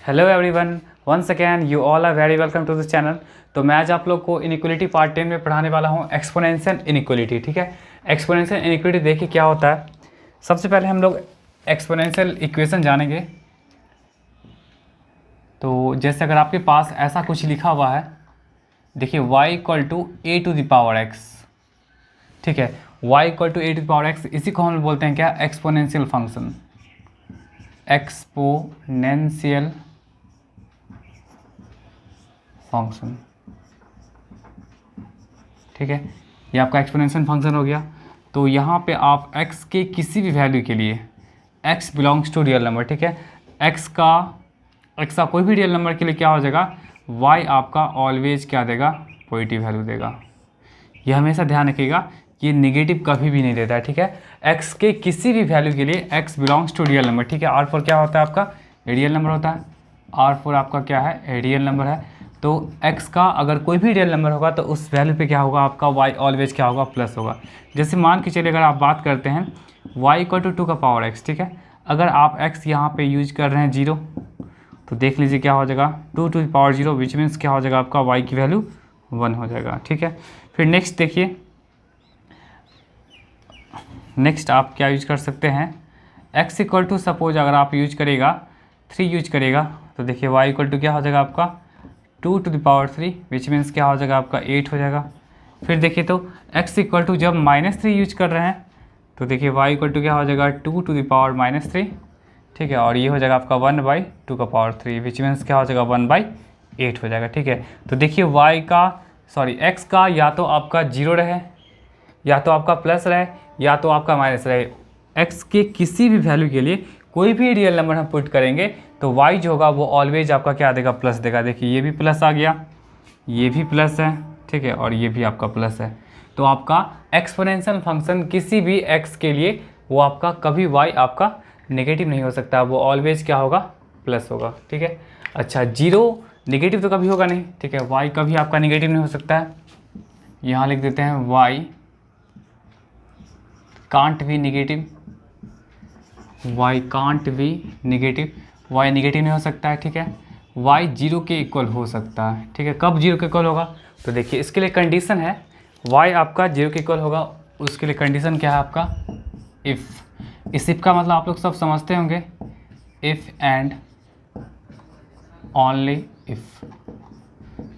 Hello everyone, once again you all are very welcome to this channel. तो मैं आज आप लोग को इनइक्वालिटी पार्ट 10 में पढ़ाने वाला हूँ एक्सपोनेंशियल इनइक्वालिटी। ठीक है, एक्सपोनेंशियल इनइक्वालिटी देखिए क्या होता है। सबसे पहले हम लोग एक्सपोनेंशियल इक्वेशन जानेंगे। तो जैसे अगर आपके पास ऐसा कुछ लिखा हुआ है, देखिए y equal to a to the power x. ठीक है, y equal to a to the power x, इसी को हम बोलते हैं क्या, एक्सपोनेंशियल फंक्शन। एक्सपोनेंशियल फंक्शन, ठीक है, ये आपका एक्सपोनेंशियल फंक्शन हो गया। तो यहाँ पे आप x के किसी भी वैल्यू के लिए, x belongs to real number, ठीक है, x का कोई भी रियल नंबर के लिए क्या हो जाएगा, y आपका ऑलवेज क्या देगा, पॉजिटिव वैल्यू देगा। ये हमेशा ध्यान रखिएगा कि ये नेगेटिव कभी भी नहीं देता है। ठीक है, x के किसी भी वैल्यू के लिए x belongs to real number. ठीक है, R4 क्या होता है आपका, रियल नंबर होता है। R4 आपका क्या है, रियल नंबर है। तो x का अगर कोई भी रियल नंबर होगा तो उस वैल्यू पे क्या होगा आपका, y ऑलवेज क्या होगा, प्लस होगा। जैसे मान के चलिए अगर आप बात करते हैं y इक्वल टू 2 का पावर x, ठीक है, अगर आप x यहाँ पे यूज कर रहे हैं 0, तो देख लीजिए क्या हो जाएगा, 2 to the power 0, which means क्या हो जाएगा आपका y की वैल्यू 1 हो जाएगा। ठीक है, फिर नेक्स्ट देखिए, नेक्स्ट आप क्या यूज कर सकते हैं, x इक्वल टू सपोज अगर आप यूज करेगा 3 यूज करेगा, तो देखिए y इक्वल टू क्या हो जाएगा आपका 2 to the power 3, which means क्या हो जाएगा आपका 8 हो जाएगा। फिर देखिए तो x इक्वल टू जब -3 यूज कर रहे हैं, तो देखिए y इक्वल टू क्या हो जाएगा 2 टू द पावर -3, ठीक है, और ये हो जाएगा आपका 1/2 का पावर 3, विच मीन्स क्या हो जाएगा 1/8 हो जाएगा। ठीक है, तो देखिए x का या तो आपका 0 रहे, या तो आपका प्लस रहे, या तो आपका माइनस रहे। x के किसी भी वैल्यू के लिए कोई भी रियल नंबर हम पुट करेंगे तो y जो होगा वो ऑलवेज आपका क्या देगा, प्लस देगा। देखिए ये भी प्लस आ गया, ये भी प्लस है, ठीक है, और ये भी आपका प्लस है। तो आपका एक्सपोनेंशियल फंक्शन किसी भी x के लिए वो आपका कभी y आपका नेगेटिव नहीं हो सकता, वो ऑलवेज क्या होगा, प्लस होगा। ठीक है, अच्छा 0 नेगेटिव तो कभी होगा नहीं, ठीक है, y कभी आपका नेगेटिव नहीं हो सकता है। यहाँ लिख देते हैं y can't be negative, y can't be negative, y negative नहीं हो सकता है। ठीक है, y 0 के इक्वल हो सकता है। ठीक है, कब 0 के इक्वल होगा, तो देखिए इसके लिए कंडीशन है, y आपका 0 के इक्वल होगा, उसके लिए कंडीशन क्या है आपका, इफ़। इस इफ़ का मतलब आप लोग सब समझते होंगे, इफ़ एंड ओनली इफ़।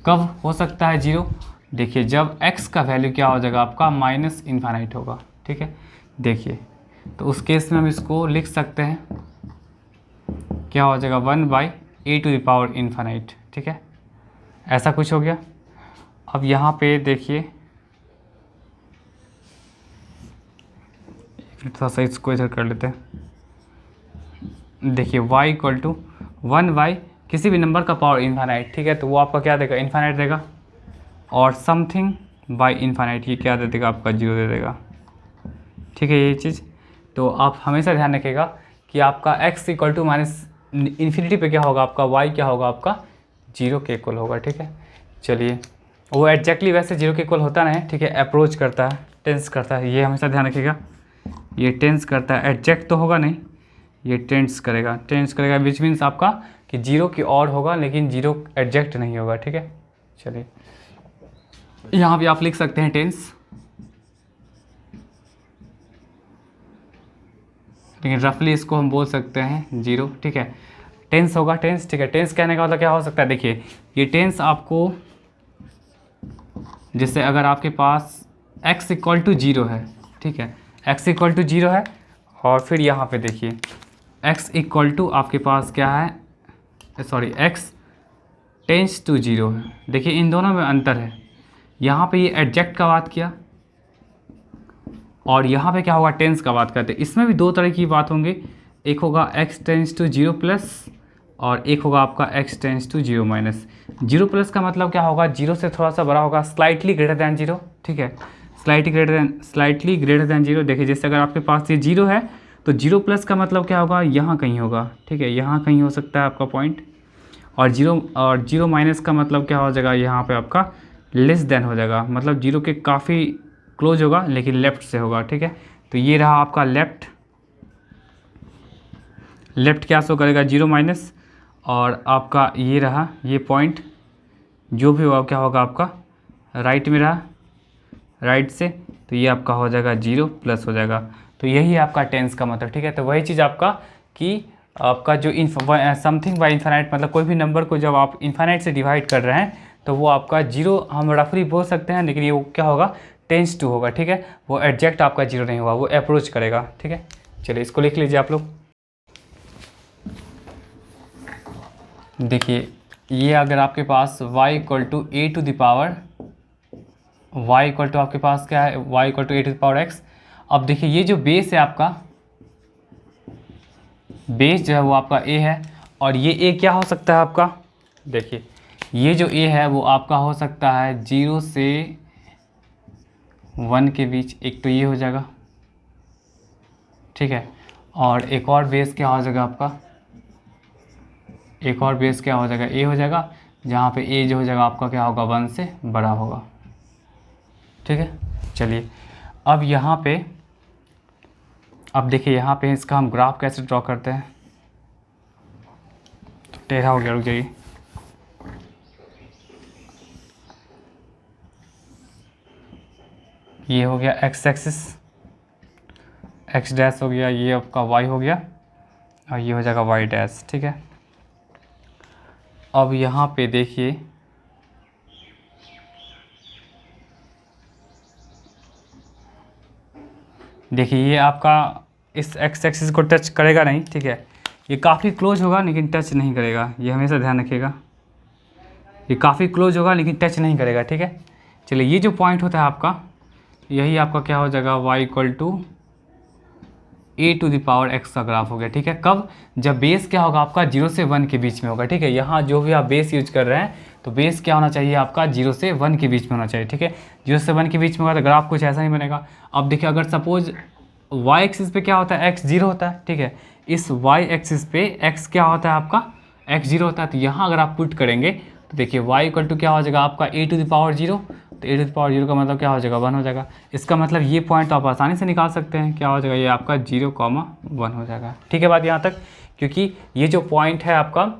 कब हो सकता है 0, देखिए जब x का वैल्यू क्या हो जाएगा आपका -इन्फाइनाइट होगा। ठीक है, देखिए तो उस केस में हम इसको लिख सकते हैं, क्या हो जाएगा 1/a to the power infinite. ठीक है, ऐसा कुछ हो गया। अब यहाँ पे देखिए, थोड़ा सा इसको इधर कर लेते हैं। देखिए y इक्वल टू 1 किसी भी नंबर का पावर इन्फाइनाइट, ठीक है, तो वो आपका क्या देगा, इन्फाइनाइट देगा, और समथिंग बाय इन्फाइनाइट ये क्या दे देगा आपका, 0 दे देगा। ठीक है, ये चीज़ तो आप हमेशा ध्यान रखिएगा कि आपका x equal to minus infinity पे क्या होगा आपका, y क्या होगा आपका 0 के इक्वल होगा। ठीक है, चलिए वो एग्जैक्टली वैसे 0 के इक्वल होता नहीं, ठीक है, अप्रोच करता है, टेंस करता है, ये हमेशा ध्यान रखिएगा, ये टेंस करता है, एग्जैक्ट तो होगा नहीं, ये टेंस करेगा, विच मीन्स आपका कि 0 की और होगा लेकिन 0 एग्जैक्ट नहीं होगा। ठीक है, चलिए यहाँ भी आप लिख सकते हैं टेंस, लेकिन रफली इसको हम बोल सकते हैं 0। ठीक है, टेंस होगा, टेंस, ठीक है, टेंस कहने का मतलब क्या हो सकता है, देखिए ये टेंस आपको, जैसे अगर आपके पास x इक्वल टू 0 है, ठीक है, x इक्वल टू 0 है, और फिर यहाँ पे देखिए x इक्वल टू आपके पास क्या है, सॉरी x टेंस टू 0 है। देखिए इन दोनों में अंतर है, यहाँ पे ये एग्जैक्ट का बात किया, और यहाँ पे क्या होगा, टेंस का बात करते हैं। इसमें भी दो तरह की बात होंगी, एक होगा x टेंस टू 0 प्लस, और एक होगा आपका x tends to 0 minus. 0 plus का मतलब क्या होगा, 0 से थोड़ा सा बड़ा होगा, स्लाइटली ग्रेटर दैन 0। ठीक है, स्लाइटली ग्रेटर दैन 0। देखिए जैसे अगर आपके पास ये 0 है तो 0 प्लस का मतलब क्या होगा, यहाँ कहीं होगा। ठीक है, यहाँ कहीं हो सकता है आपका पॉइंट, और 0 माइनस का मतलब क्या हो जाएगा, यहाँ पे आपका लेस देन हो जाएगा, मतलब 0 के काफ़ी क्लोज होगा लेकिन लेफ्ट से होगा। ठीक है, तो ये रहा आपका लेफ्ट क्या शो करेगा, 0 माइनस, और आपका ये रहा, ये पॉइंट जो भी होगा क्या होगा आपका राइट में रहा, राइट से, तो ये आपका हो जाएगा 0 प्लस हो जाएगा। तो यही आपका टेंस का मतलब, ठीक है। तो वही चीज़ आपका कि आपका जो समथिंग बाय इन्फाइनाइट, मतलब कोई भी नंबर को जब आप इन्फाइनाइट से डिवाइड कर रहे हैं तो वो आपका 0 हम रफली बोल सकते हैं, लेकिन ये वो क्या होगा टेंस टू होगा, ठीक है। वो एग्जैक्ट आपका 0 नहीं होगा, वो अप्रोच करेगा, ठीक है। चलिए इसको लिख लीजिए आप लोग। देखिए ये अगर आपके पास y equal to a to the power, y equal to आपके पास क्या है, y equal to a to the power x। अब देखिए ये जो बेस है आपका, बेस जो है वो आपका a है, और ये a क्या हो सकता है आपका, देखिए ये जो a है वो आपका हो सकता है 0 से 1 के बीच, एक तो ये हो जाएगा, ठीक है। और एक और बेस क्या हो जाएगा आपका, एक और बेस क्या हो जाएगा, a हो जाएगा, जहाँ पे a जो हो जाएगा आपका क्या होगा 1 से बड़ा होगा, ठीक है। चलिए अब यहाँ पे, अब देखिए यहाँ पे इसका हम ग्राफ कैसे ड्रॉ करते हैं। तो टेढ़ा हो गया, रुक जाइए। ये हो गया x एक्सिस, x डैश हो गया, ये आपका y हो गया, और ये हो जाएगा y डैश, ठीक है। अब यहाँ पे देखिए ये आपका इस x एक्सिस को टच करेगा नहीं, ठीक है। ये काफ़ी क्लोज होगा लेकिन टच नहीं करेगा, ये हमेशा ध्यान रखिएगा। ये काफ़ी क्लोज होगा लेकिन टच नहीं करेगा, ठीक है। चलिए ये जो पॉइंट होता है आपका, यही आपका क्या हो जाएगा y equal to a to the power x का ग्राफ हो गया, ठीक है। कब, जब बेस क्या होगा आपका 0 से 1 के बीच में होगा, ठीक है। यहाँ जो भी आप बेस यूज कर रहे हैं तो बेस क्या होना चाहिए आपका 0 से 1 के बीच में होना चाहिए, ठीक है। 0 से 1 के बीच में होगा तो ग्राफ कुछ ऐसा ही बनेगा। अब देखिए अगर सपोज y एक्सिस पे क्या होता है, x 0 होता है, ठीक है। इस y एक्सिस पे x क्या होता है आपका, x 0 होता है। तो यहाँ अगर आप पुट करेंगे तो देखिए y इक्वल टू क्या हो जाएगा आपका ए टू द पावर 0, तो ए टू द पावर 0 का मतलब क्या हो जाएगा 1 हो जाएगा। इसका मतलब ये पॉइंट आप आसानी से निकाल सकते हैं, क्या हो जाएगा ये आपका 0,1 हो जाएगा, ठीक है। बात यहाँ तक, क्योंकि ये जो पॉइंट है आपका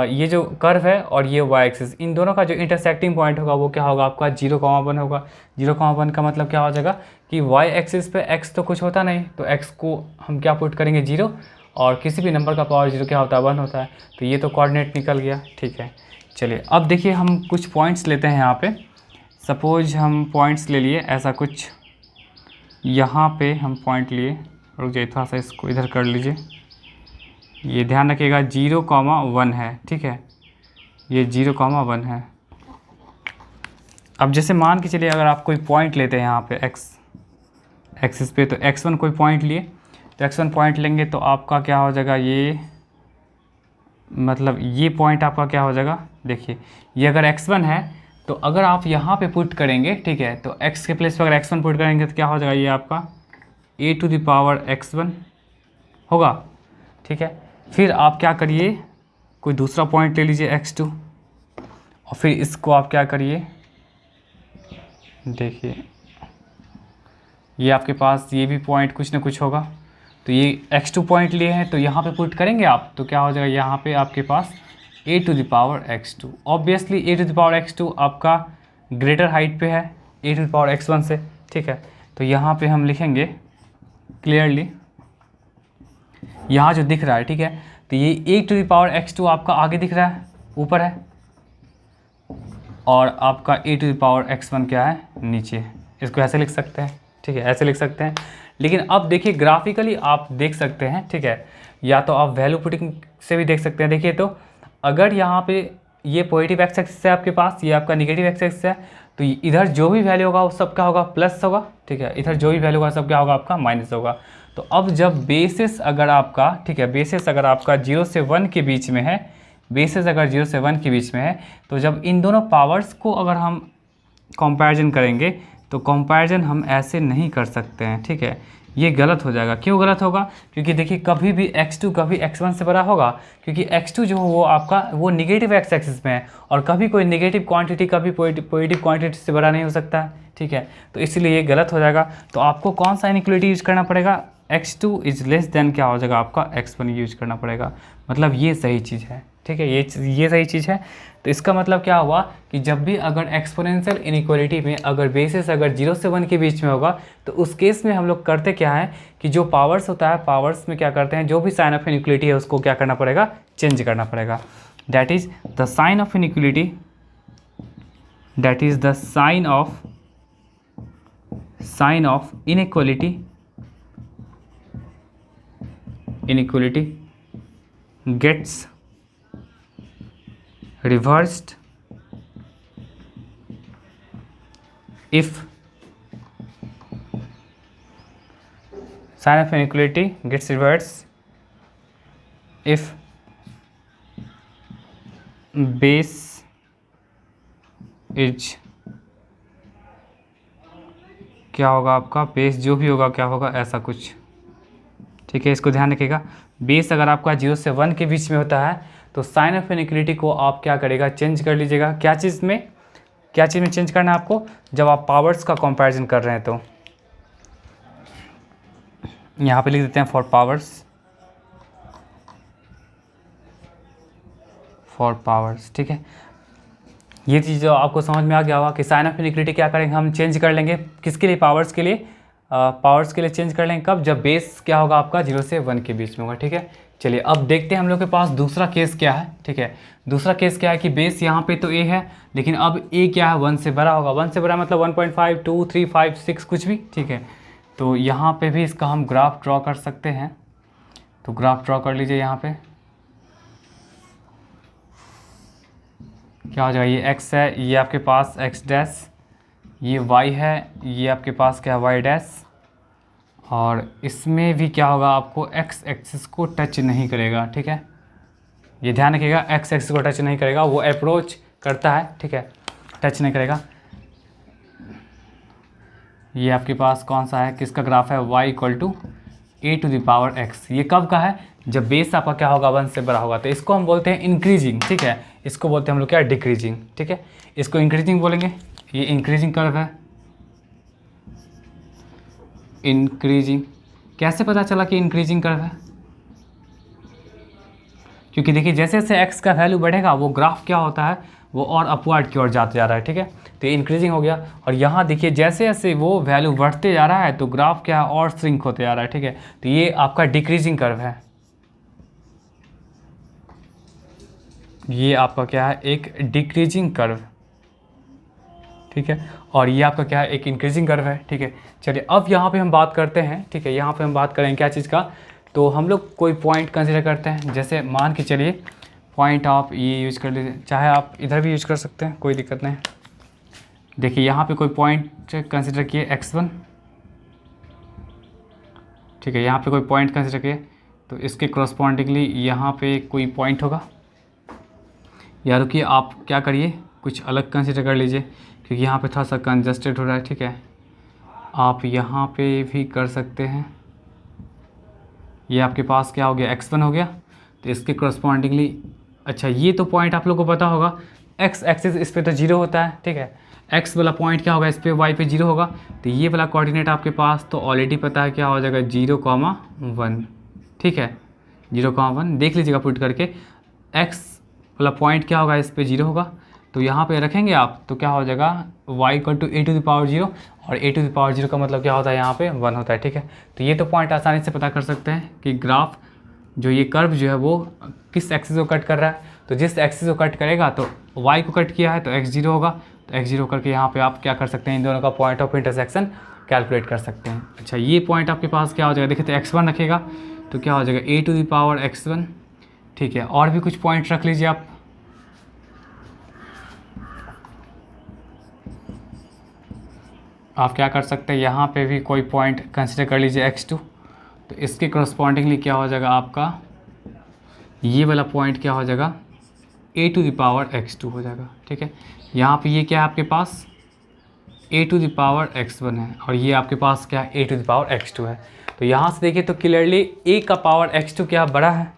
ये जो कर्व है और ये y एक्सिस, इन दोनों का जो इंटरसेक्टिंग पॉइंट होगा वो क्या होगा आपका 0,1 होगा। 0,1 का मतलब क्या हो जाएगा कि y एक्सिस पे x तो कुछ होता नहीं, तो x को हम क्या पुट करेंगे 0, और किसी भी नंबर का पावर 0 क्या होता है 1 होता है, तो ये तो कोऑर्डिनेट निकल गया, ठीक है। चलिए अब देखिए हम कुछ पॉइंट्स लेते हैं यहाँ पे। सपोज हम पॉइंट्स ले लिए ऐसा कुछ, यहाँ पे हम पॉइंट लिए, रुक जाइए थोड़ा सा इसको इधर कर लीजिए। ये ध्यान रखिएगा 0,1 है, ठीक है। ये 0,1 है। अब जैसे मान के चलिए अगर आप कोई पॉइंट लेते हैं यहाँ पे x एक्सिस पे, तो x1 कोई पॉइंट लिए, तो x1 पॉइंट लेंगे तो आपका क्या हो जाएगा, ये मतलब ये पॉइंट आपका क्या हो जाएगा, देखिए ये अगर x1 है तो अगर आप यहाँ पे पुट करेंगे, ठीक है, तो x के प्लेस पर अगर x1 पुट करेंगे तो क्या हो जाएगा ये आपका ए टू द पावर x1 होगा, ठीक है। फिर आप क्या करिए, कोई दूसरा पॉइंट ले लीजिए x2, और फिर इसको आप क्या करिए, देखिए ये आपके पास ये भी पॉइंट कुछ ना कुछ होगा, तो ये x2 पॉइंट लिए हैं तो यहाँ पे पुट करेंगे आप, तो क्या हो जाएगा यहाँ पे आपके पास A to the power x2। Obviously A to the power x2 आपका ग्रेटर हाइट पे है ए टू द पावर x1 से, ठीक है। तो यहाँ पे हम लिखेंगे क्लियरली, यहाँ जो दिख रहा है, ठीक है, तो ये ए टू द पावर x2 आपका आगे दिख रहा है, ऊपर है, और आपका ए टू द पावर x1 क्या है, नीचे। इसको ऐसे लिख सकते हैं, ठीक है, ऐसे लिख सकते हैं। लेकिन अब देखिए ग्राफिकली आप देख सकते हैं, ठीक है, या तो आप वैल्यू पुटिंग से भी देख सकते हैं। देखिए तो अगर यहाँ पे ये पॉजिटिव एक्स एक्सिस है आपके पास, ये आपका निगेटिव एक्स एक्सिस है, तो इधर जो भी वैल्यू होगा वो सब क्या होगा प्लस होगा, ठीक है। इधर जो भी वैल्यू होगा सब क्या होगा आपका माइनस होगा। तो अब जब बेसिस अगर आपका, ठीक है, बेसिस अगर आपका 0 से 1 के बीच में है, बेसिस अगर 0 से 1 के बीच में है, तो जब इन दोनों पावर्स को अगर हम कंपैरिजन करेंगे तो कंपैरिजन हम ऐसे नहीं कर सकते हैं, ठीक है। ये गलत हो जाएगा। क्यों गलत होगा, क्योंकि देखिए कभी भी x2 कभी x1 से बड़ा होगा, क्योंकि x2 जो वो आपका वो निगेटिव एक्स एक्सिस में है, और कभी कोई निगेटिव क्वांटिटी कभी पॉजिटिव क्वांटिटी से बड़ा नहीं हो सकता है, ठीक है। तो इसलिए ये गलत हो जाएगा। तो आपको कौन सा इनइक्वालिटी यूज करना पड़ेगा, x2 इज लेस देन क्या हो जाएगा आपका x1 यूज करना पड़ेगा, मतलब ये सही चीज़ है, ठीक है, ये सही चीज़ है। तो इसका मतलब क्या हुआ कि जब भी अगर एक्सपोनेंशियल इनइक्वालिटी में अगर बेसिस अगर 0 से 1 के बीच में होगा तो उस केस में हम लोग करते क्या है कि जो पावर्स होता है, पावर्स में क्या करते हैं, जो भी साइन ऑफ इनइक्वालिटी है उसको क्या करना पड़ेगा, चेंज करना पड़ेगा। That is the sign of inequality, that is the sign of inequality gets reversed if sign of inequality gets reversed if base is, क्या होगा आपका, बेस जो भी होगा क्या होगा, ऐसा कुछ, ठीक है, इसको ध्यान रखिएगा। बेस अगर आपका 0 से 1 के बीच में होता है तो साइन ऑफ इनइक्वालिटी को आप क्या करेगा, चेंज कर लीजिएगा। क्या चीज़ में चेंज करना है आपको, जब आप पावर्स का कंपैरिजन कर रहे हैं तो यहाँ पे लिख देते हैं फॉर पावर्स, ठीक है। ये चीज़ जो आपको समझ में आ गया होगा कि साइन ऑफ इनइक्वालिटी क्या करेंगे, हम चेंज कर लेंगे किसके लिए, पावर्स के लिए, पावर्स के लिए चेंज कर लेंगे कब, जब बेस क्या होगा आपका 0 से 1 के बीच में होगा, ठीक है। चलिए अब देखते हैं हम लोग के पास दूसरा केस क्या है, ठीक है। दूसरा केस क्या है कि बेस यहाँ पे तो a है, लेकिन अब a क्या है, 1 से बड़ा होगा। 1 से बड़ा मतलब 1.5, 2, 3, 5, 6 कुछ भी, ठीक है। तो यहाँ पे भी इसका हम ग्राफ ड्रॉ कर सकते हैं। तो ग्राफ ड्रॉ कर लीजिए। यहाँ पे क्या हो जाएगा, ये x है, ये आपके पास x डैश, ये y है, ये आपके पास क्या है y डैश, और इसमें भी क्या होगा आपको x एक्सिस को टच नहीं करेगा, ठीक है। ये ध्यान रखिएगा, x एक्सिस को टच नहीं करेगा, वो अप्रोच करता है, ठीक है, टच नहीं करेगा। ये आपके पास कौन सा है, किसका ग्राफ है, y = a⁴x। ये कब का है, जब बेस आपका क्या होगा, 1 से बड़ा होगा। तो इसको हम बोलते हैं इंक्रीजिंग, ठीक है। इसको बोलते हैं हम लोग क्या, डिक्रीजिंग, ठीक है। इसको इंक्रीजिंग बोलेंगे। ये इंक्रीजिंग कर्व है, इंक्रीजिंग। कैसे पता चला कि इंक्रीजिंग कर्व है, क्योंकि देखिए जैसे जैसे x का वैल्यू बढ़ेगा वो ग्राफ क्या होता है, वो और अपवर्ड की ओर जाते जा रहा है, ठीक है। तो ये इंक्रीजिंग हो गया। और यहाँ देखिए जैसे जैसे वो वैल्यू बढ़ते जा रहा है तो ग्राफ क्या है, और श्रिंक होते जा रहा है, ठीक है। तो ये आपका डिक्रीजिंग कर्व है, ये आपका क्या है, एक डिक्रीजिंग कर्व, ठीक है। और ये आपका क्या है, एक इंक्रीजिंग कर्व है, ठीक है। चलिए अब यहाँ पे हम बात करते हैं, ठीक है। यहाँ पे हम बात करेंगे क्या चीज़ का, तो हम लोग कोई पॉइंट कंसिडर करते हैं। जैसे मान के चलिए पॉइंट आप ये यूज़ कर लीजिए, चाहे आप इधर भी यूज़ कर सकते हैं, कोई दिक्कत नहीं। देखिए यहाँ पे कोई पॉइंट कंसिडर किए x1, ठीक है। यहाँ पे कोई पॉइंट कंसिडर किए तो इसके करस्पॉन्डिंगली यहाँ पे कोई पॉइंट होगा। या रुकिए, आप क्या करिए, कुछ अलग कंसिडर कर लीजिए, क्योंकि यहाँ पे थोड़ा सा कंजस्टेड हो रहा है, ठीक है। आप यहाँ पे भी कर सकते हैं। ये आपके पास क्या हो गया, x1 हो गया। तो इसके करस्पॉन्डिंगली, अच्छा ये तो पॉइंट आप लोग को पता होगा, x एक्सिस इस पे तो 0 होता है, ठीक है। x वाला पॉइंट क्या होगा, इस पे y पे 0 होगा। तो ये वाला कोऑर्डिनेट आपके पास तो ऑलरेडी पता है, क्या हो जाएगा, 0,1, ठीक है। 0,1 देख लीजिएगा पुट करके। x वाला पॉइंट क्या होगा, इस पे 0 होगा। तो यहाँ पे रखेंगे आप तो क्या हो जाएगा, y = a⁴0, और a⁴0 का मतलब क्या होता है, यहाँ पे 1 होता है, ठीक है। तो ये तो पॉइंट आसानी से पता कर सकते हैं कि ग्राफ जो ये कर्व जो है वो किस एक्सिस को कट कर रहा है। तो जिस एक्सिस को कट करेगा तो y को कट किया है तो x0 होगा। तो x0 करके यहाँ पे आप क्या कर सकते हैं, इन दोनों का पॉइंट ऑफ इंटरसेक्शन कैलकुलेट कर सकते हैं। अच्छा ये पॉइंट आपके पास क्या हो जाएगा, देखिए तो x1 रखेगा तो क्या हो जाएगा, a⁴x1, ठीक है। और भी कुछ पॉइंट रख लीजिए आप। आप क्या कर सकते हैं, यहाँ पे भी कोई पॉइंट कंसिडर कर लीजिए x2। तो इसके करस्पॉन्डिंगली क्या हो जाएगा आपका, ये वाला पॉइंट क्या हो जाएगा, a⁴x2 हो जाएगा, ठीक है। यहाँ पे ये क्या है आपके पास, a⁴x1 है, और ये आपके पास क्या है, a⁴x2 है। तो यहाँ से देखिए तो क्लियरली a का पावर x2 क्या बड़ा है,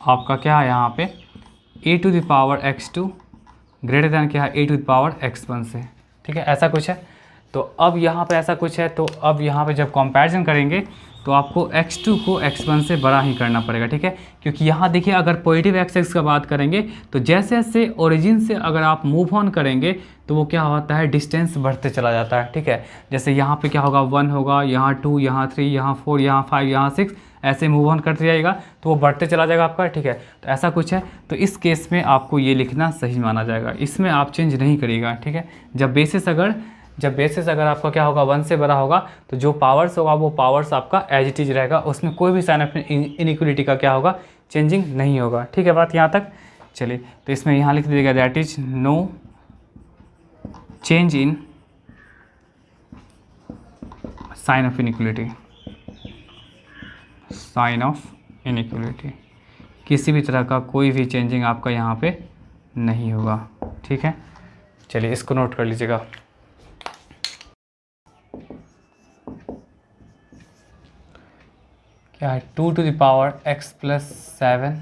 आपका क्या है यहाँ पे a⁴x2 ग्रेटर दैन क्या है, a⁴x1 से, ठीक है। ऐसा कुछ है। तो अब यहाँ पे ऐसा कुछ है, तो अब यहाँ पे जब कंपैरिजन करेंगे तो आपको x2 को x1 से बड़ा ही करना पड़ेगा, ठीक है। क्योंकि यहाँ देखिए अगर पॉजिटिव x का बात करेंगे तो जैसे जैसे ओरिजिन से अगर आप मूव ऑन करेंगे तो वो क्या होता है, डिस्टेंस बढ़ते चला जाता है, ठीक है। जैसे यहाँ पे क्या होगा, 1 होगा, यहाँ 2, यहाँ 3, यहाँ 4, यहाँ 5, यहाँ 6, ऐसे मूव ऑन करते जाएगा तो वो बढ़ते चला जाएगा आपका, ठीक है। तो ऐसा कुछ है, तो इस केस में आपको ये लिखना सही माना जाएगा, इसमें आप चेंज नहीं करिएगा, ठीक है। जब बेसिस अगर आपका क्या होगा 1 से बड़ा होगा तो जो पावर्स होगा वो पावर्स आपका एज इट इज रहेगा, उसमें कोई भी साइन ऑफ इनइक्वलिटी का क्या होगा, चेंजिंग नहीं होगा, ठीक है। बात यहाँ तक। चलिए तो इसमें यहाँ लिख दीजिएगा that is no change in sign of inequality, किसी भी तरह का कोई भी चेंजिंग आपका यहाँ पे नहीं होगा, ठीक है। चलिए इसको नोट कर लीजिएगा। क्या है, 2 to the power x plus 7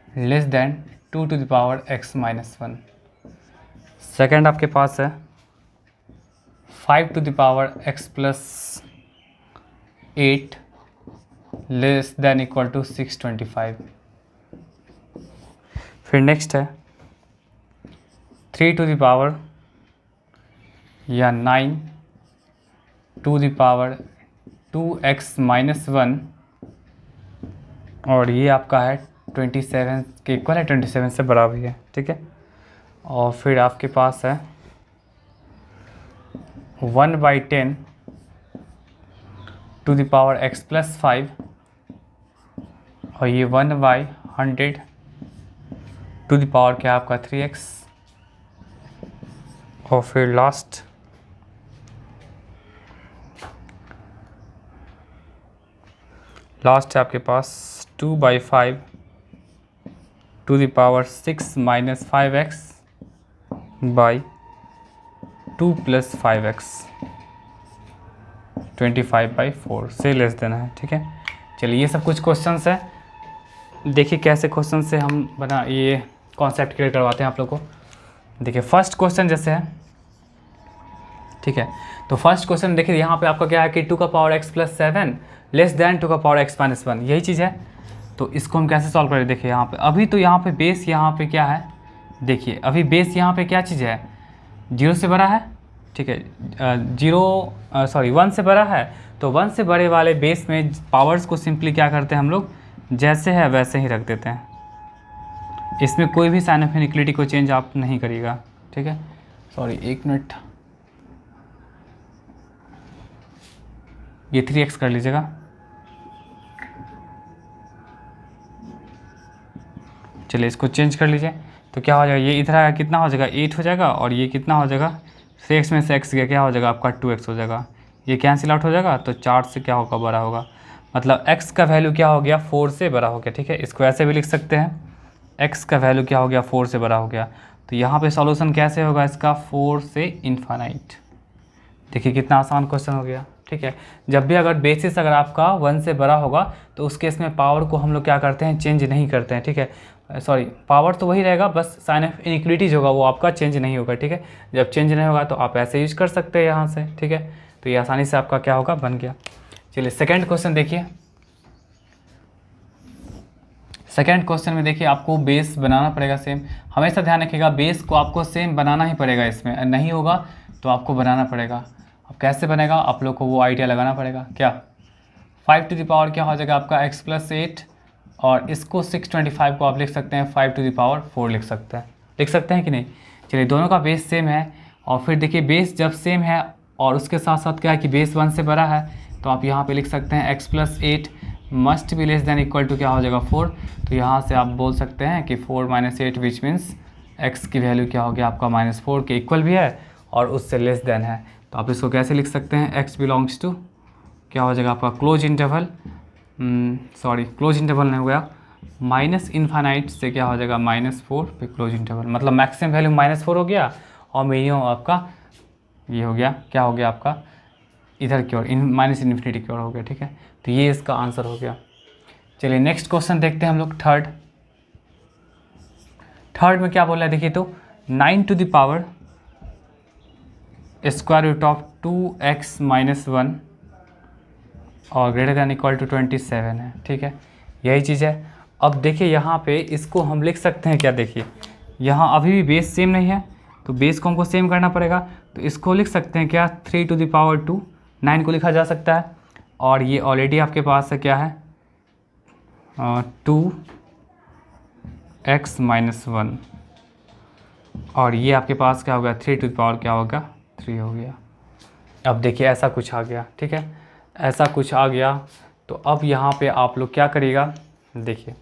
less than 2 to the power x minus 1। Second आपके पास है 5 to the power x plus 8 less than equal to 625। फिर नेक्स्ट है 3 to the power या 9 to the power 2x minus 1, और ये आपका है 27 के इक्वल है, 27 से बड़ा भी है, ठीक है। और फिर आपके पास है 1/10 to the power x plus 5, और ये 1/100 टू द पावर क्या आपका 3x। और फिर लास्ट है आपके पास 2/5 to the power 6 minus 5x by 2 plus 5x 25/4 से लेस देना है, ठीक है। चलिए ये सब कुछ क्वेश्चंस है, देखिए कैसे क्वेश्चन से हम बना ये कॉन्सेप्ट क्लियर करवाते हैं आप लोग को। देखिए फर्स्ट क्वेश्चन जैसे है, ठीक है। तो फर्स्ट क्वेश्चन देखिए यहाँ पे आपका क्या है कि 2 का power x plus 7 less than 2 का पावर x माइनस 1, यही चीज़ है। तो इसको हम कैसे सॉल्व करें, देखिए यहाँ पे अभी तो यहाँ पे बेस यहाँ पे क्या है, देखिए अभी बेस यहाँ पे क्या चीज़ है, 0 से बड़ा है, ठीक है। 1 से बड़ा है, तो 1 से बड़े वाले बेस में पावर्स को सिंपली क्या करते हैं हम लोग, जैसे है वैसे ही रख देते हैं, इसमें कोई भी साइन ऑफ इनइक्वलिटी को चेंज आप नहीं करिएगा, ठीक है। सॉरी 1 मिनट, ये 3x कर लीजिएगा। चलिए इसको चेंज कर लीजिए, तो क्या हो जाएगा, ये इधर कितना हो जाएगा 8 हो जाएगा, और ये कितना हो जाएगा 3x में से x गया क्या हो जाएगा आपका 2x हो जाएगा, ये कैंसिल आउट हो जाएगा, तो 4 से क्या होगा बड़ा होगा, मतलब x का वैल्यू क्या हो गया 4 से बड़ा हो गया, ठीक है। इसको ऐसे भी लिख सकते हैं, x का वैल्यू क्या हो गया 4 से बड़ा हो गया। तो यहाँ पे सॉल्यूशन कैसे होगा इसका, 4 से इन्फानाइट। देखिए कितना आसान क्वेश्चन हो गया, ठीक है। जब भी अगर बेसिस अगर आपका 1 से बड़ा होगा तो उस केस में पावर को हम लोग क्या करते हैं, चेंज नहीं करते हैं, ठीक है। सॉरी पावर तो वही रहेगा, बस साइन ऑफ इनइक्वलिटीज होगा वो आपका चेंज नहीं होगा, ठीक है। जब चेंज नहीं होगा तो आप ऐसे यूज कर सकते हैं यहाँ से, ठीक है। तो ये आसानी से आपका क्या होगा, बन गया। चलिए सेकेंड क्वेश्चन देखिए। सेकेंड क्वेश्चन में देखिए आपको बेस बनाना पड़ेगा सेम, हमेशा ध्यान रखिएगा बेस को आपको सेम बनाना ही पड़ेगा, इसमें नहीं होगा तो आपको बनाना पड़ेगा। अब कैसे बनेगा आप लोग को वो आइडिया लगाना पड़ेगा। क्या 5 टू द पावर क्या हो जाएगा आपका x प्लस 8, और इसको 625 को आप लिख सकते हैं 5 टू द पावर 4 लिख सकते हैं कि नहीं। चलिए दोनों का बेस सेम है, और फिर देखिए बेस जब सेम है और उसके साथ साथ क्या है कि बेस 1 से बड़ा है, तो आप यहाँ पे लिख सकते हैं x plus 8 must be less than equal to क्या हो जाएगा 4। तो यहाँ से आप बोल सकते हैं कि 4 माइनस 8 विच मीन्स x की वैल्यू क्या हो गया आपका -4 के इक्वल भी है और उससे लेस देन है। तो आप इसको कैसे लिख सकते हैं, x बिलोंग्स टू क्या हो जाएगा आपका close interval, sorry close interval नहीं हो गया, माइनस इन्फानाइट से क्या हो जाएगा -4 पे क्लोज इंटरवल, मतलब मैक्सिमम वैल्यू -4 हो गया और मिनिमम आपका ये हो गया, क्या हो गया आपका इधर की ओर माइनस इन्फिनिटी की ओर हो गया, ठीक है। तो ये इसका आंसर हो गया। चलिए नेक्स्ट क्वेश्चन देखते हैं हम लोग। थर्ड में क्या बोला है देखिए, तो 9 to the power square root of 2x minus 1 और ग्रेटर दैन इक्वल टू 27 है, ठीक है, यही चीज़ है। अब देखिए यहाँ पे इसको हम लिख सकते हैं क्या, देखिए यहाँ अभी भी बेस सेम नहीं है, तो बेस को हमको सेम करना पड़ेगा, तो इसको लिख सकते हैं क्या 3 टू द पावर 2, 9 को लिखा जा सकता है। और ये ऑलरेडी आपके पास है क्या है 2x माइनस 1 और ये आपके पास क्या हो गया 3 टू द पावर क्या होगा 3 हो गया। अब देखिए ऐसा कुछ आ गया, ठीक है, ऐसा कुछ आ गया। तो अब यहाँ पे आप लोग क्या करिएगा, देखिए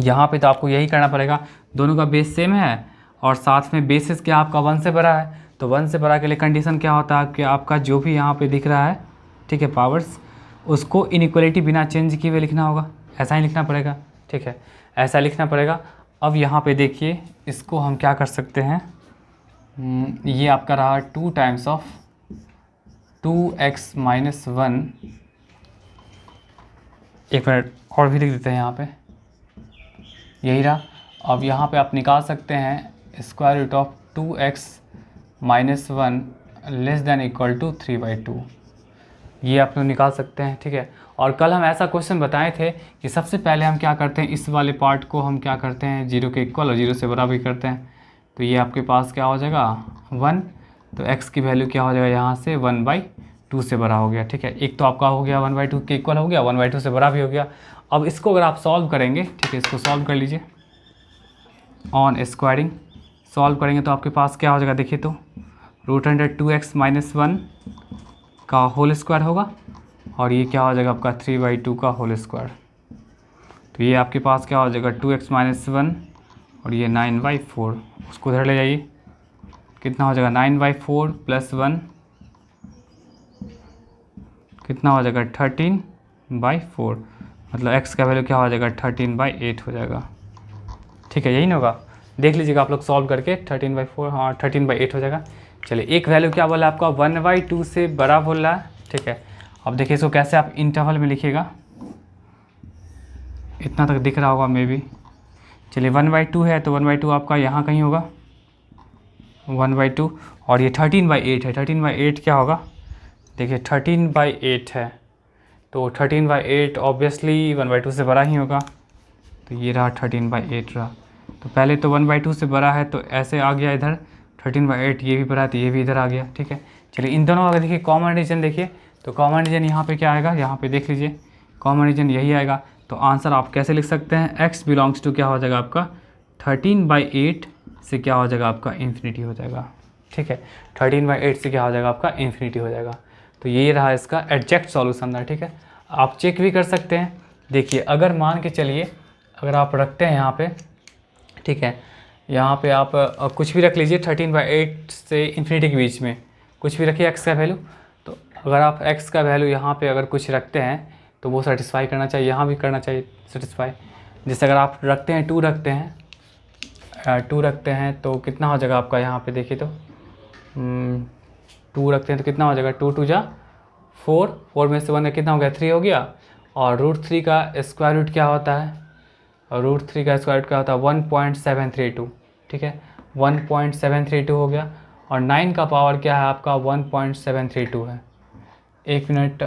यहाँ पे तो आपको यही करना पड़ेगा, दोनों का बेस सेम है और साथ में बेसिस क्या आपका 1 से बड़ा है, तो 1 से बड़ा के लिए कंडीशन क्या होता है कि आपका जो भी यहाँ पे दिख रहा है, ठीक है, पावर्स, उसको इनइक्वलिटी बिना चेंज किए हुए लिखना होगा, ऐसा ही लिखना पड़ेगा, ठीक है, ऐसा लिखना पड़ेगा। अब यहाँ पे देखिए इसको हम क्या कर सकते हैं, ये आपका रहा 2 टाइम्स ऑफ 2x माइनस 1, एक मिनट और भी लिख देते हैं यहाँ पे, यही रहा। अब यहाँ पे आप निकाल सकते हैं square root of 2x minus 1 less than equal to 3/2, ये आप लोग निकाल सकते हैं, ठीक है। और कल हम ऐसा क्वेश्चन बताए थे कि सबसे पहले हम क्या करते हैं, इस वाले पार्ट को हम क्या करते हैं 0 के इक्वल और 0 से बड़ा भी करते हैं, तो ये आपके पास क्या हो जाएगा 1, तो x की वैल्यू क्या हो जाएगा यहाँ से 1/2 से बड़ा हो गया, ठीक है। एक तो आपका हो गया 1/2 के इक्वल हो गया, 1/2 से बड़ा भी हो गया। अब इसको अगर आप सॉल्व करेंगे, ठीक है, इसको सॉल्व कर लीजिए ऑन स्क्वायरिंग, सॉल्व करेंगे तो आपके पास क्या हो जाएगा, देखिए तो √2x माइनस 1 का होल स्क्वायर होगा और ये क्या हो जाएगा आपका 3/2 का होल स्क्वायर, तो ये आपके पास क्या हो जाएगा 2x माइनस 1 और ये 9/4, उसको उधर ले जाइए, कितना हो जाएगा 9/4 प्लस 1 कितना हो जाएगा 13/4, मतलब x का वैल्यू क्या हो जाएगा 13/8 हो जाएगा, ठीक है, यही ना होगा, देख लीजिएगा आप लोग सॉल्व करके 13/4, हाँ 13/8 हो जाएगा। चलिए एक वैल्यू क्या बोला आपका 1/2 से बड़ा बोल रहा है, ठीक है। अब देखिए इसको कैसे आप इंटरवल में लिखिएगा, इतना तक दिख रहा होगा मे बी, चलिए 1/2 है तो 1/2 आपका यहाँ कहीं होगा 1/2 और ये 13/8 है, 13/8 क्या होगा, देखिए 13/8 है तो 13/8 ऑब्वियसली 1/2 से बड़ा ही होगा, तो ये रहा 13/8 रहा, तो पहले तो 1/2 से बड़ा है तो ऐसे आ गया इधर 13/8, ये भी बड़ा है तो ये भी इधर आ गया, ठीक है। चलिए इन दोनों का देखिए कॉमन रीजन, देखिए तो कॉमन रीजन यहाँ पे क्या आएगा, यहाँ पे देख लीजिए कॉमन रीजन यही आएगा, तो आंसर आप कैसे लिख सकते हैं x बिलोंग्स टू क्या हो जाएगा आपका 13/8 से क्या हो जाएगा आपका इन्फिनिटी हो जाएगा, ठीक है, 13/8 से क्या हो जाएगा आपका इन्फिनिटी हो जाएगा। तो ये रहा इसका एग्जैक्ट सॉल्यूशन था, ठीक है। आप चेक भी कर सकते हैं, देखिए अगर मान के चलिए अगर आप रखते हैं यहाँ पे, ठीक है, यहाँ पे आप कुछ भी रख लीजिए 13/8 से इन्फिनिटी के बीच में कुछ भी रखिए x का वैल्यू, तो अगर आप x का वैल्यू यहाँ पे अगर कुछ रखते हैं तो वो सेटिस्फाई करना चाहिए, यहाँ भी करना चाहिए सेटिस्फाई। जैसे अगर आप रखते हैं 2 रखते हैं तो कितना हो जाएगा आपका, यहाँ पे देखिए तो 2 रखते हैं तो कितना हो जाएगा 2 2 जा 4, 4 में से 1 कितना हो गया 3 हो गया, और √3 का स्क्वायर रूट क्या होता है, और √3 का स्क्वायर रूट क्या होता है 1.732, ठीक है, 1.732 हो गया, और 9 का पावर क्या है आपका 1.732 है, एक मिनट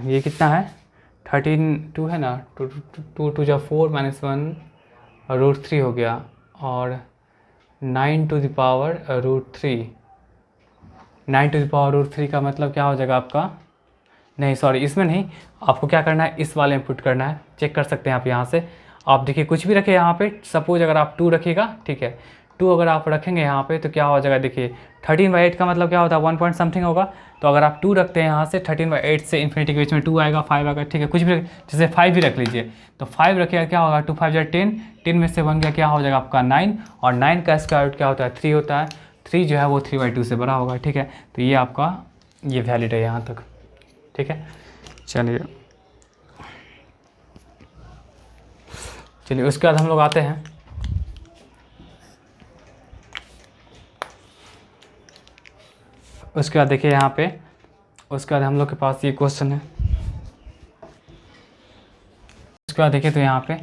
ये कितना है 13 है ना, 2 2 जा 4 माइनस 1 √3 हो गया, और 9 to the power √3, 9 to the power √3 का मतलब क्या हो जाएगा आपका, नहीं सॉरी इसमें नहीं, आपको क्या करना है इस वाले में पुट करना है, चेक कर सकते हैं आप यहाँ से, आप देखिए कुछ भी रखें यहाँ पे, सपोज अगर आप 2 रखिएगा, ठीक है, 2 अगर आप रखेंगे यहाँ पे तो क्या हो जाएगा, देखिए 13/8 का मतलब क्या होता है 1 पॉइंट समथिंग होगा, तो अगर आप 2 रखते हैं यहाँ से 13/8 से इन्फिनिटी के बीच में 2 आएगा 5 आएगा, ठीक है, कुछ भी जैसे 5 भी रख लीजिए, तो 5 रखिएगा क्या होगा 2 5 जा 10, 10 में से 1 गया क्या हो जाएगा आपका 9, और 9 का स्क्वायर रूट क्या होता है 3 होता है, 3 जो है वो 3/2 से बड़ा होगा, ठीक है, तो ये आपका ये वैलिड है यहाँ तक, ठीक है। चलिए उसके बाद हम लोग आते हैं उसके बाद देखिए यहाँ पे, उसके बाद हम लोग के पास ये क्वेश्चन है, उसके बाद देखिए तो यहाँ पे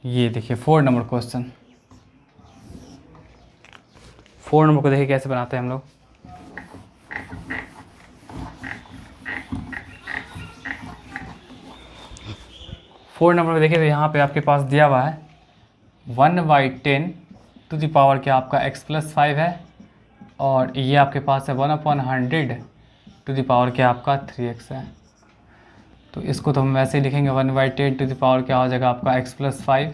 ये देखिए 4 नंबर क्वेश्चन, 4 नंबर को देखिए कैसे बनाते हैं हम लोग, 4 नंबर में देखिए तो यहाँ पे आपके पास दिया हुआ है 1/10 टू द पावर क्या आपका x+5 है, और ये आपके पास है 1/100 टू द पावर क्या आपका 3x है। तो इसको तो हम वैसे ही लिखेंगे 1/10 टू द पावर क्या हो जाएगा आपका x+5,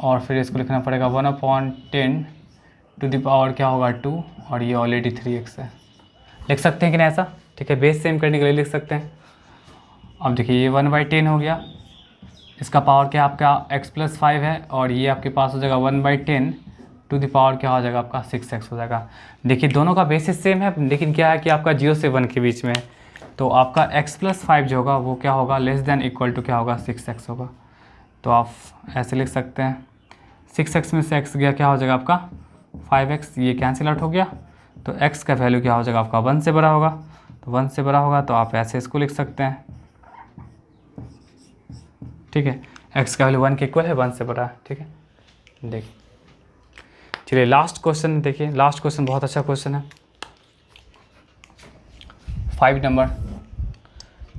और फिर इसको लिखना पड़ेगा 1/10 टू द पावर क्या होगा 2, और ये ऑलरेडी 3x है। लिख सकते हैं कि नहीं ऐसा? ठीक है, बेस सेम करने के लिए लिख सकते हैं। अब देखिए ये 1/10 हो गया, इसका पावर क्या आपका x+5 है, और ये आपके पास हो जाएगा 1/10 टू द पावर क्या हो जाएगा आपका 6x हो जाएगा। देखिए दोनों का बेसिस सेम है, लेकिन क्या है कि आपका 0 से 1 के बीच में है, तो आपका x+5 जो होगा वो क्या होगा लेस देन इक्वल टू क्या होगा 6x होगा। तो आप ऐसे लिख सकते हैं 6x में से x गया क्या हो जाएगा आपका 5x, ये कैंसिल आउट हो गया, तो x का वैल्यू क्या हो जाएगा आपका 1 से बड़ा होगा, तो 1 से बड़ा होगा तो आप ऐसे इसको लिख सकते हैं। ठीक है, x का वैल्यू 1 के इक्वल है, 1 से बड़ा है। ठीक है, देखिए चलिए लास्ट क्वेश्चन देखिए। लास्ट क्वेश्चन बहुत अच्छा क्वेश्चन है, 5 नंबर।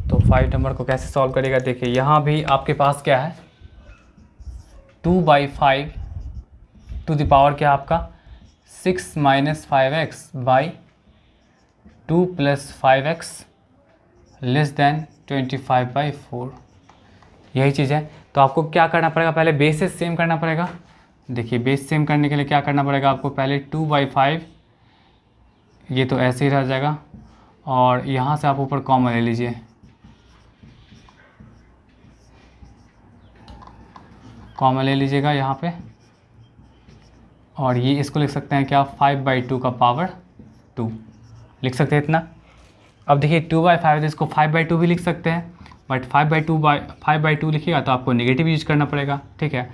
तो 5 नंबर को कैसे सॉल्व करेगा, देखिए यहाँ भी आपके पास क्या है 2/5 टू द पावर क्या आपका 6 - 5x by 2 + 5x less than 25/4, यही चीज़ है। तो आपको क्या करना पड़ेगा, पहले बेसिस सेम करना पड़ेगा। देखिए बेस सेम करने के लिए क्या करना पड़ेगा आपको, पहले 2/5 ये तो ऐसे ही रह जाएगा, और यहाँ से आप ऊपर कॉमन ले लीजिए, कॉमन ले लीजिएगा यहाँ पे, और ये इसको लिख सकते हैं क्या 5/2 का पावर 2 लिख सकते हैं इतना। अब देखिए 2/5 तो इसको 5/2 भी लिख सकते हैं, बट 5/2 लिखिएगा तो आपको नेगेटिव यूज करना पड़ेगा। ठीक है,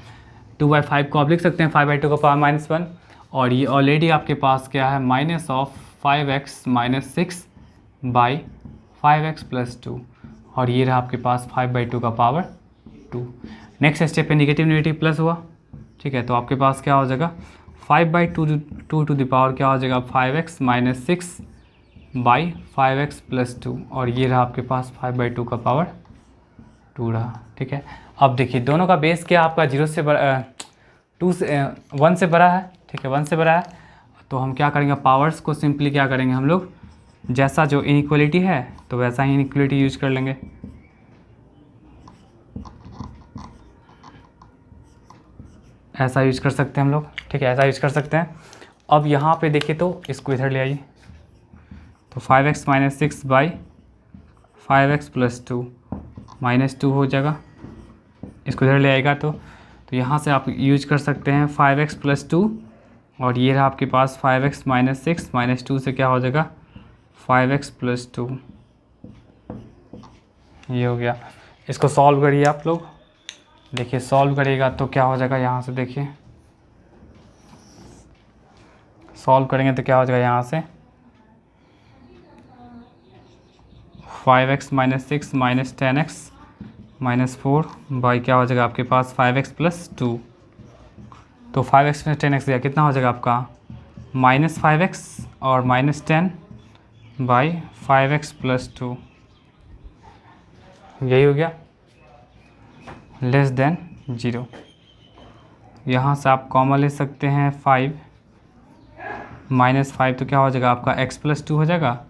2/5 को आप लिख सकते हैं 5/2 का पावर -1, और ये ऑलरेडी आपके पास क्या है -5x - 6/5x + 2, और ये रहा आपके पास 5/2 का पावर 2। नेक्स्ट स्टेप पे नेगेटिव नेगेटिव प्लस हुआ। ठीक है, तो आपके पास क्या हो जाएगा 5/2 टू द पावर क्या हो जाएगा 5x - 6/5x + 2, और ये रहा आपके पास 5/2 का पावर 2 रहा। ठीक है, अब देखिए दोनों का बेस क्या आपका 0 से बड़ा 1 से बड़ा है। ठीक है, 1 से बड़ा है, तो हम क्या करेंगे पावर्स को सिंपली क्या करेंगे हम लोग, जैसा जो इनइक्वलिटी है तो वैसा ही इनइक्वलिटी यूज कर लेंगे। ऐसा यूज कर सकते हैं हम लोग। ठीक है, ऐसा यूज कर सकते हैं। अब यहाँ पे देखिए तो इसको इधर ले आइए, तो 5x - 6/5x + 2 -2 हो जाएगा, इसको इधर ले आएगा तो यहाँ से आप यूज कर सकते हैं 5x + 2, और ये रहा आपके पास 5x - 6 -2 से क्या हो जाएगा 5x + 2, ये हो गया। इसको सॉल्व करिए आप लोग, देखिए सॉल्व करिएगा तो क्या हो जाएगा, यहाँ से देखिए सॉल्व करेंगे तो क्या हो जाएगा, यहाँ से 5x - 6 - 10x -4 बाई क्या हो जाएगा आपके पास 5x + 2, तो 5x में 10x गया कितना हो जाएगा आपका -5x और -10 बाई 5x + 2, यही हो गया लेस देन 0। यहाँ से आप कॉमन ले सकते हैं 5 -5 तो क्या हो जाएगा आपका x + 2 हो जाएगा,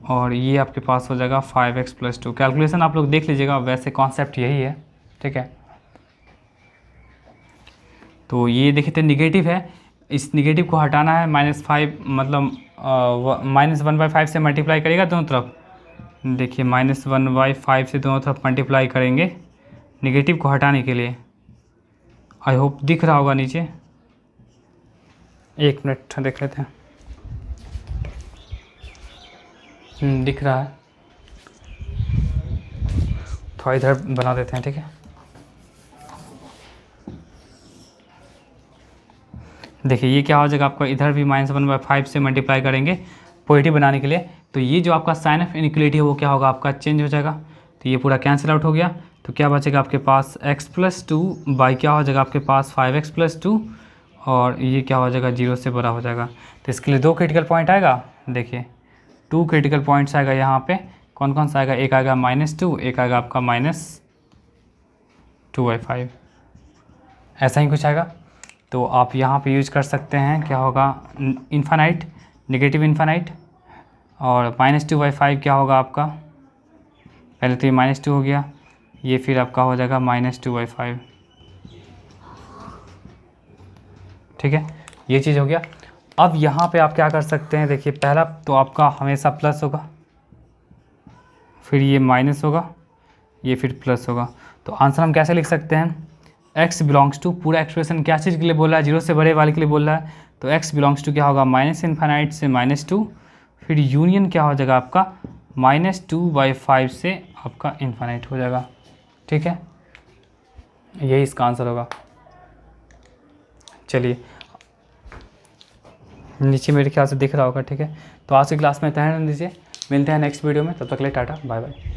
और ये आपके पास हो जाएगा 5x + 2। कैलकुलेशन आप लोग देख लीजिएगा, वैसे कॉन्सेप्ट यही है। ठीक है, तो ये देखिए तो निगेटिव है, इस निगेटिव को हटाना है -5 मतलब -1/5 से मल्टीप्लाई करेगा दोनों तरफ। देखिए -1/5 से दोनों तरफ मल्टीप्लाई करेंगे निगेटिव को हटाने के लिए। आई होप दिख रहा होगा नीचे, एक मिनट देख लेते हैं। दिख रहा है, थोड़ा इधर बना देते हैं। ठीक है, देखिए ये क्या हो जाएगा आपका, इधर भी -1/5 से मल्टीप्लाई करेंगे पॉजिटिव बनाने के लिए, तो ये जो आपका साइन ऑफ इनइक्वलिटी है वो क्या होगा आपका चेंज हो जाएगा, तो ये पूरा कैंसिल आउट हो गया। तो क्या बचेगा आपके पास x + 2 बाई क्या हो जाएगा आपके पास 5x + 2, और ये क्या हो जाएगा 0 से बड़ा हो जाएगा। तो इसके लिए 2 क्रिटिकल पॉइंट आएगा, देखिए 2 क्रिटिकल पॉइंट्स आएगा यहाँ पे। कौन कौन सा आएगा, एक आएगा -2, एक आएगा आपका 2/5, ऐसा ही कुछ आएगा। तो आप यहाँ पे यूज कर सकते हैं, क्या होगा, इन्फानाइट, नेगेटिव इन्फानाइट, और -2/5 क्या होगा आपका, पहले तो ये -2 हो गया, ये फिर आपका हो जाएगा -2/5, ठीक है, ये चीज़ हो गया। अब यहाँ पे आप क्या कर सकते हैं, देखिए पहला तो आपका हमेशा प्लस होगा, फिर ये माइनस होगा, ये फिर प्लस होगा। तो आंसर हम कैसे लिख सकते हैं, x बिलोंग्स टू, पूरा एक्सप्रेशन क्या चीज़ के लिए बोल रहा है, 0 से बड़े वाले के लिए बोल रहा है, तो x बिलोंग्स टू क्या होगा, -इन्फानाइट से -2, फिर यूनियन क्या हो जाएगा आपका -2/5 से आपका इन्फानाइट हो जाएगा, ठीक है, यही इसका आंसर होगा। चलिए, नीचे मेरे ख्याल से दिख रहा होगा, ठीक है। तो आज की क्लास में इतना रहने दीजिए, मिलते हैं नेक्स्ट वीडियो में, तब तक के लिए टाटा बाय बाय।